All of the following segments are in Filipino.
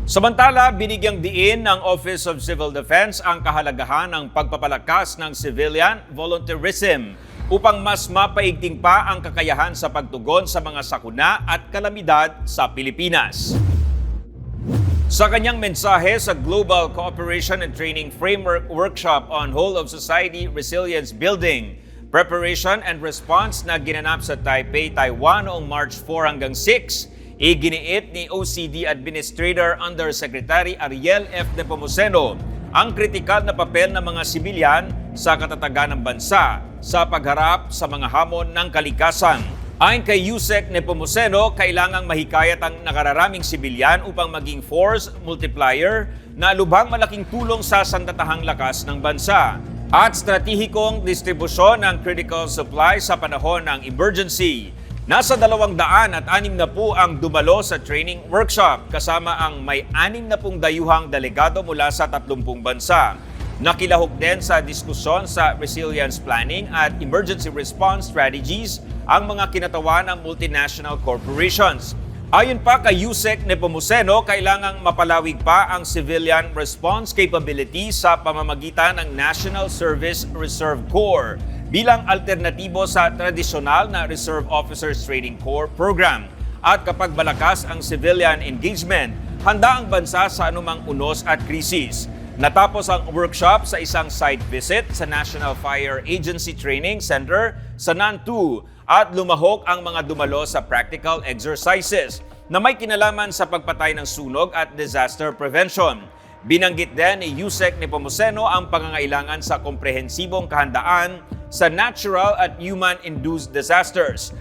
Samantala, binigyang diin ng Office of Civil Defense ang kahalagahan ng pagpapalakas ng civilian volunteerism upang mas mapaigting pa ang kakayahan sa pagtugon sa mga sakuna at kalamidad sa Pilipinas. Sa kanyang mensahe sa Global Cooperation and Training Framework Workshop on Whole of Society Resilience Building, Preparation and Response na ginanap sa Taipei, Taiwan noong March 4 hanggang 6, iginiit ni OCD Administrator Undersecretary Ariel F. Nepomuceno ang kritikal na papel ng mga sibilyan sa katatagan ng bansa sa pagharap sa mga hamon ng kalikasan. Ayon kay Yusek Nepomuceno, kailangang mahikayat ang nakararaming sibilyan upang maging force multiplier na lubhang malaking tulong sa sandatahang lakas ng bansa at stratehikong distribusyon ng critical supply sa panahon ng emergency. Nasa 260 ang dumalo sa training workshop kasama ang may 60 dayuhang delegado mula sa 30 bansa. Nakilahok din sa diskusyon sa resilience planning at emergency response strategies ang mga kinatawan ng multinational corporations. Ayon pa kay Yusek Nepomuceno, kailangang mapalawig pa ang civilian response capability sa pamamagitan ng National Service Reserve Corps bilang alternatibo sa tradisyonal na Reserve Officers Training Corps program. At kapag malakas ang civilian engagement, handa ang bansa sa anumang unos at krisis. Natapos ang workshop sa isang site visit sa National Fire Agency Training Center sa Nantou at lumahok ang mga dumalo sa practical exercises na may kinalaman sa pagpatay ng sunog at disaster prevention. Binanggit din ni Yusek Nepomuceno ang pangangailangan sa komprehensibong kahandaan sa natural at human-induced disasters.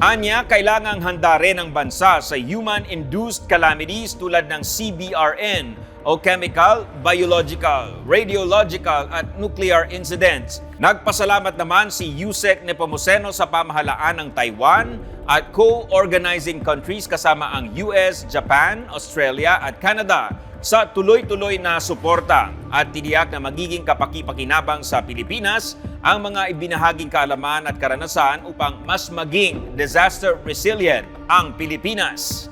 Anya, kailangang handa rin ang bansa sa human-induced calamities tulad ng CBRN o chemical, biological, radiological at nuclear incidents. Nagpasalamat naman si Yusek Nepomuceno sa pamahalaan ng Taiwan at co-organizing countries kasama ang US, Japan, Australia at Canada sa tuloy-tuloy na suporta at tiniyak na magiging kapaki-pakinabang sa Pilipinas ang mga ibinahaging kaalaman at karanasan upang mas maging disaster resilient ang Pilipinas.